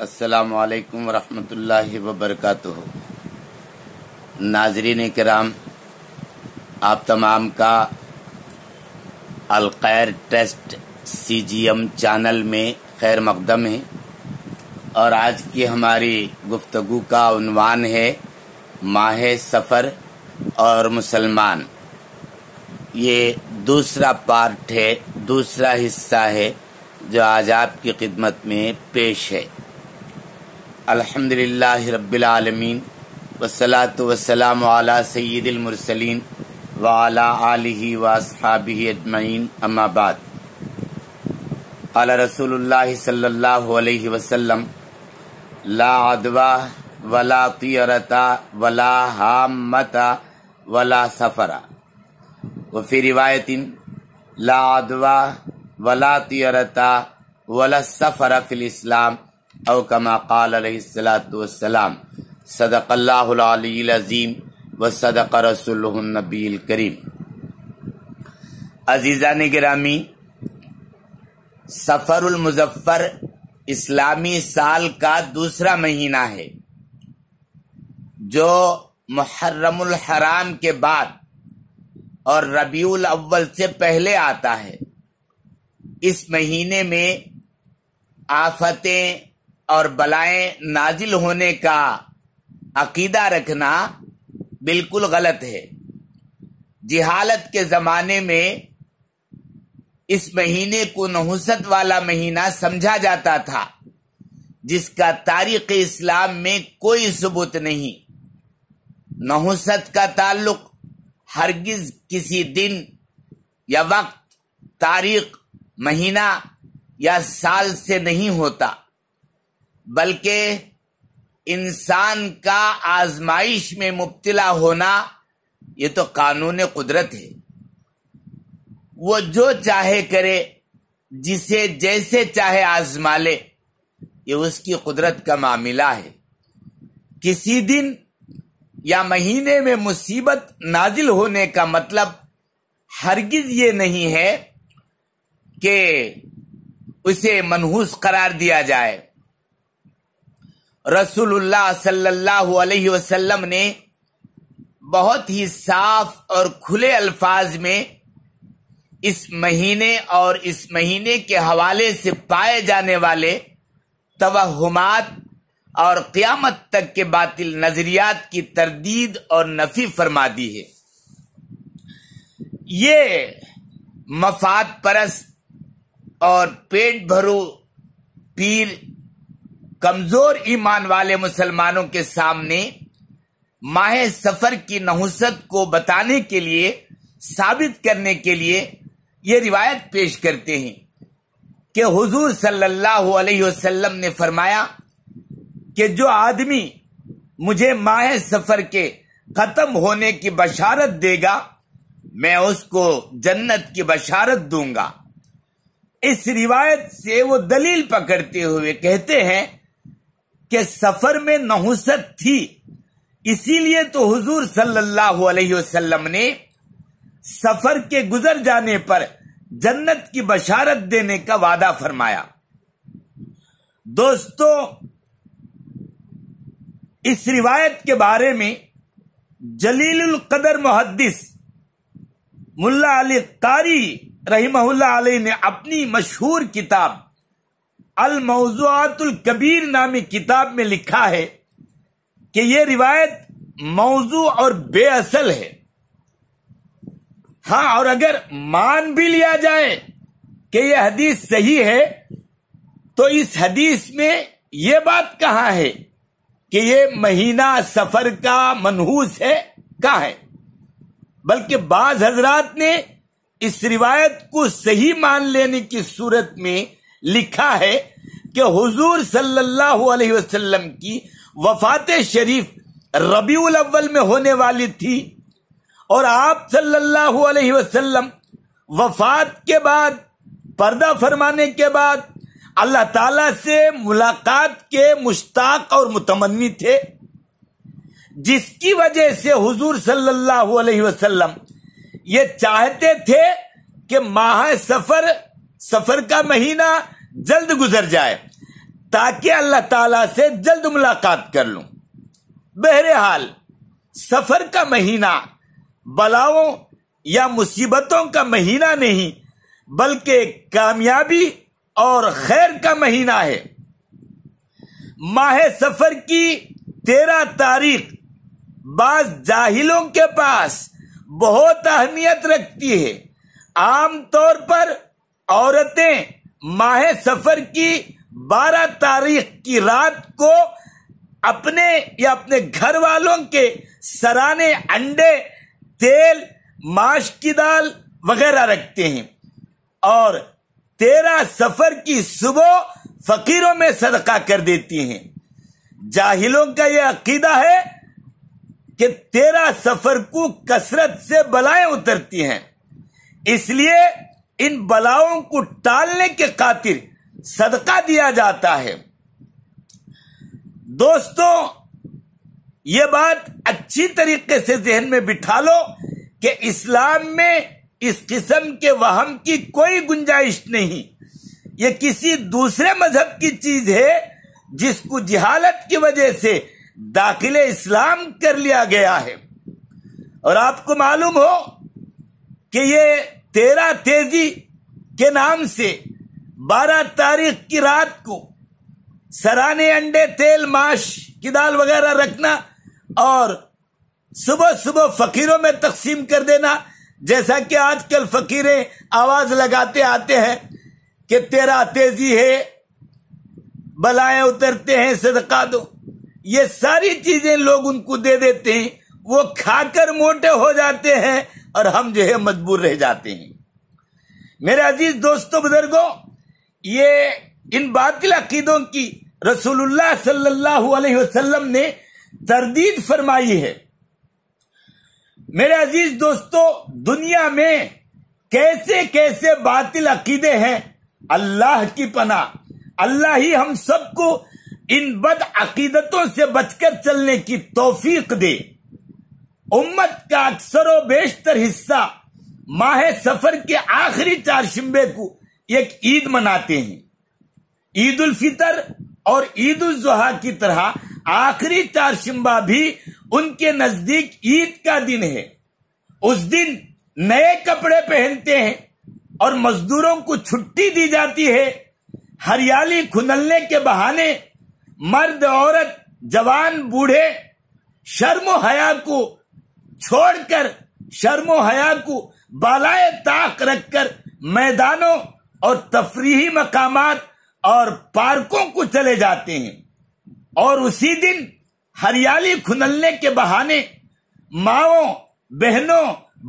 السلام علیکم ورحمۃ اللہ وبرکاتہ۔ ناظرین کرام، آپ تمام کا الخیر ٹیسٹ CGM چینل میں خیر مقدم ہے، اور آج کی ہماری گفتگو کا عنوان ہے ماہ سفر اور مسلمان۔ یہ دوسرا پارٹ ہے، دوسرا حصہ ہے جو آج آپ کی خدمت میں پیش ہے۔ الحمدللہ رب العالمین، والصلاة والسلام علی سید المرسلین وعلی آلہ واصحابہ اجمعین، اما بعد۔ قال رسول اللہ صلی اللہ علیہ وسلم: لا عدوى ولا طیرۃ ولا حامۃ ولا سفر، وفی روایت لا عدوى ولا طیرۃ ولا سفر فی الاسلام، او کما قال علیہ الصلاۃ والسلام۔ صدق اللہ العلی العظیم وصدق رسولہ النبی الکریم۔ عزیزان گرامی، سفر المظفر اسلامی سال کا دوسرا مہینہ ہے جو محرم الحرام کے بعد اور ربیع الاول سے پہلے آتا ہے۔ اس مہینے میں آفتیں اور بلائیں نازل ہونے کا عقیدہ رکھنا بالکل غلط ہے۔ جہالت کے زمانے میں اس مہینے کو نحوست والا مہینہ سمجھا جاتا تھا، جس کا تاریخ اسلام میں کوئی ثبوت نہیں۔ نحوست کا تعلق ہرگز کسی دن یا وقت، تاریخ، مہینہ یا سال سے نہیں ہوتا، بلکہ انسان کا آزمائش میں مبتلا ہونا یہ تو قانون قدرت ہے۔ وہ جو چاہے کرے، جسے جیسے چاہے آزما لے، یہ اس کی قدرت کا معاملہ ہے۔ کسی دن یا مہینے میں مصیبت نازل ہونے کا مطلب ہرگز یہ نہیں ہے کہ اسے منحوس قرار دیا جائے۔ رسول اللہ صلی اللہ علیہ وسلم نے بہت ہی صاف اور کھلے الفاظ میں اس مہینے اور اس مہینے کے حوالے سے پائے جانے والے توہمات اور قیامت تک کے باطل نظریات کی تردید اور نفی فرما دی ہے۔ یہ مفاد پرست اور پیٹ بھرو پیر کمزور ایمان والے مسلمانوں کے سامنے ماہ سفر کی نحوست کو بتانے کے لیے، ثابت کرنے کے لیے یہ روایت پیش کرتے ہیں کہ حضور صلی اللہ علیہ وسلم نے فرمایا کہ جو آدمی مجھے ماہ سفر کے ختم ہونے کی بشارت دے گا، میں اس کو جنت کی بشارت دوں گا۔ اس روایت سے وہ دلیل پکڑتے ہوئے کہتے ہیں کہ سفر میں نحوست تھی، اسی لیے تو حضور صلی اللہ علیہ وسلم نے سفر کے گزر جانے پر جنت کی بشارت دینے کا وعدہ فرمایا۔ دوستو، اس روایت کے بارے میں جلیل القدر محدث ملا علی قاری رحمہ اللہ علیہ نے اپنی مشہور کتاب الموضوعات الکبیر نامی کتاب میں لکھا ہے کہ یہ روایت موضوع اور بے اصل ہے۔ ہاں، اور اگر مان بھی لیا جائے کہ یہ حدیث صحیح ہے، تو اس حدیث میں یہ بات کہاں ہے کہ یہ مہینہ سفر کا منحوس ہے؟ کہاں ہے؟ بلکہ بعض حضرات نے اس روایت کو صحیح مان لینے کی صورت میں لکھا ہے کہ حضور صلی اللہ علیہ وسلم کی وفات شریف ربیع الاول میں ہونے والی تھی، اور آپ صلی اللہ علیہ وسلم وفات کے بعد، پردہ فرمانے کے بعد اللہ تعالی سے ملاقات کے مشتاق اور متمنی تھے، جس کی وجہ سے حضور صلی اللہ علیہ وسلم یہ چاہتے تھے کہ ماہ سفر کا مہینہ جلد گزر جائے، تاکہ اللہ تعالیٰ سے جلد ملاقات کر لوں۔ بہرحال سفر کا مہینہ بلاؤں یا مصیبتوں کا مہینہ نہیں بلکہ کامیابی اور خیر کا مہینہ ہے۔ ماہ سفر کی 13 تاریخ بعض جاہلوں کے پاس بہت اہمیت رکھتی ہے۔ عام طور پر عورتیں ماہ سفر کی 12 تاریخ کی رات کو اپنے یا اپنے گھر والوں کے سرانے انڈے، تیل، ماش کی دال وغیرہ رکھتے ہیں اور 13 سفر کی صبح فقیروں میں صدقہ کر دیتی ہیں۔ جاہلوں کا یہ عقیدہ ہے کہ 13 سفر کو کثرت سے بلائیں اترتی ہیں، اس لیے ان بلاؤں کو ٹالنے کے خاطر صدقہ دیا جاتا ہے۔ دوستو، یہ بات اچھی طریقے سے ذہن میں بٹھا لو کہ اسلام میں اس قسم کے وہم کی کوئی گنجائش نہیں۔ یہ کسی دوسرے مذہب کی چیز ہے جس کو جہالت کی وجہ سے داخل اسلام کر لیا گیا ہے۔ اور آپ کو معلوم ہو کہ یہ 13 تیزی کے نام سے 12 تاریخ کی رات کو سرانے انڈے، تیل، ماش کی دال وغیرہ رکھنا اور صبح صبح فقیروں میں تقسیم کر دینا، جیسا کہ آج کل فقیریں آواز لگاتے آتے ہیں کہ 13 تیزی ہے، بلائیں اترتے ہیں، صدقہ دو۔ یہ ساری چیزیں لوگ ان کو دے دیتے ہیں، وہ کھا کر موٹے ہو جاتے ہیں اور ہم جو ہے مجبور رہ جاتے ہیں۔ میرے عزیز دوستو، بزرگوں، یہ ان باطل عقیدوں کی رسول اللہ صلی اللہ علیہ وسلم نے تردید فرمائی ہے۔ میرے عزیز دوستو، دنیا میں کیسے کیسے باطل عقیدے ہیں، اللہ کی پناہ، اللہ ہی ہم سب کو ان بد عقیدتوں سے بچ کر چلنے کی توفیق دے۔ امت کا اکثر و بیشتر حصہ ماہ سفر کے آخری چہارشنبے کو ایک عید مناتے ہیں۔ عید الفطر اور عید الاضحیٰ کی طرح آخری چہارشنبہ بھی ان کے نزدیک عید کا دن ہے۔ اس دن نئے کپڑے پہنتے ہیں اور مزدوروں کو چھٹی دی جاتی ہے۔ ہریالی کھنلنے کے بہانے مرد، عورت، جوان، بوڑھے شرم و حیا کو چھوڑ کر، شرم و حیا کو بالائے طاق رکھ کر میدانوں اور تفریحی مقامات اور پارکوں کو چلے جاتے ہیں۔ اور اسی دن ہریالی کھنلنے کے بہانے ماؤں، بہنوں،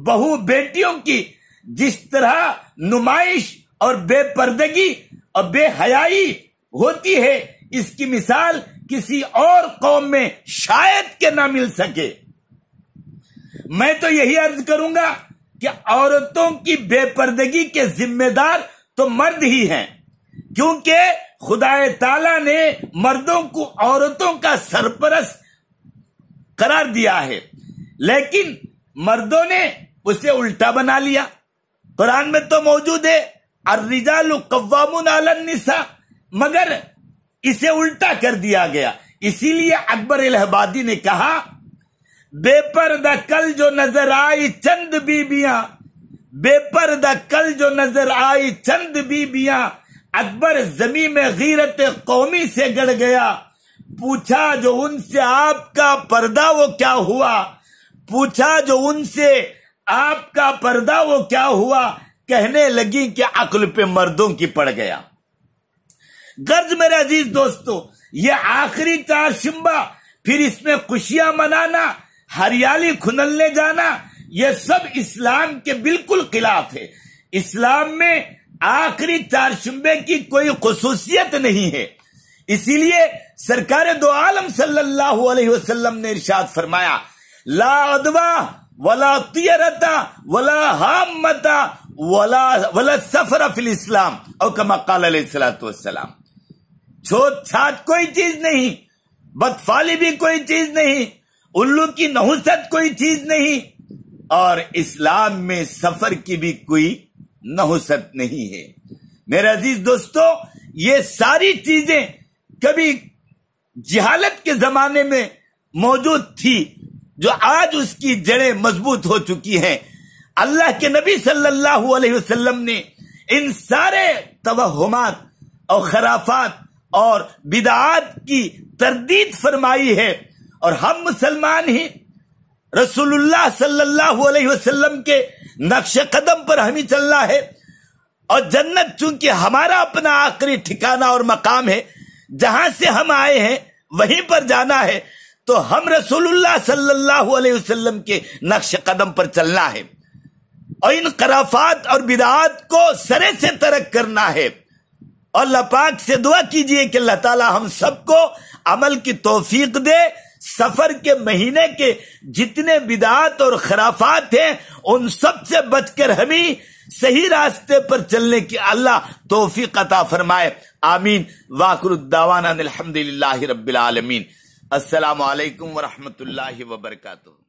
بہو بیٹیوں کی جس طرح نمائش اور بے پردگی اور بے حیائی ہوتی ہے، اس کی مثال کسی اور قوم میں شاید کہ نہ مل سکے۔ میں تو یہی عرض کروں گا کہ عورتوں کی بے پردگی کے ذمہ دار تو مرد ہی ہیں، کیونکہ خدا تعالی نے مردوں کو عورتوں کا سرپرست قرار دیا ہے، لیکن مردوں نے اسے الٹا بنا لیا۔ قرآن میں تو موجود ہے الرجال قوامون علی النساء، مگر اسے الٹا کر دیا گیا۔ اسی لیے اکبر الہبادی نے کہا، بے پردہ کل جو نظر آئی چند بیبیاں، بے پردہ کل جو نظر آئی چند بیبیاں، اکبر زمین میں غیرت قومی سے گڑ گیا۔ پوچھا جو ان سے آپ کا پردہ وہ کیا ہوا، پوچھا جو ان سے آپ کا پردہ وہ کیا ہوا، کہنے لگی کہ عقل پہ مردوں کی پڑ گیا۔ غرض میرے عزیز دوستو، یہ آخری چہارشنبہ، پھر اس میں خوشیاں منانا، ہریالی کھنلنے جانا، یہ سب اسلام کے بالکل خلاف ہے۔ اسلام میں آخری چہارشنبے کی کوئی خصوصیت نہیں ہے۔ اسی لیے سرکار دو عالم صلی اللہ علیہ وسلم نے ارشاد فرمایا، لا عدوہ ولا طیرتا ولا حامتا ولا سفر فی الاسلام، او کما قال علیہ الصلوۃ والسلام۔ چھوت چھات کوئی چیز نہیں، بدفعلی بھی کوئی چیز نہیں، الو کی نحوست کوئی چیز نہیں، اور اسلام میں سفر کی بھی کوئی نحوست نہیں ہے۔ میرے عزیز دوستو، یہ ساری چیزیں کبھی جہالت کے زمانے میں موجود تھی، جو آج اس کی جڑیں مضبوط ہو چکی ہیں۔ اللہ کے نبی صلی اللہ علیہ وسلم نے ان سارے توہمات اور خرافات اور بدعات کی تردید فرمائی ہے، اور ہم مسلمان ہی رسول اللہ صلی اللہ علیہ وسلم کے نقش قدم پر ہمیں چلنا ہے، اور جنت چونکہ ہمارا اپنا آخری ٹھکانہ اور مقام ہے، جہاں سے ہم آئے ہیں وہیں پر جانا ہے، تو ہم رسول اللہ صلی اللہ علیہ وسلم کے نقش قدم پر چلنا ہے، اور ان خرافات اور بدعات کو سرے سے ترک کرنا ہے۔ اور اللہ پاک سے دعا کیجئے کہ اللہ تعالی ہم سب کو عمل کی توفیق دے، سفر کے مہینے کے جتنے بدعات اور خرافات ہیں ان سب سے بچ کر ہمیں صحیح راستے پر چلنے کی اللہ توفیق عطا فرمائے، آمین۔ وآخر الدعوانا الحمدللہ رب العالمین۔ السلام علیکم ورحمۃ اللہ وبرکاتہ۔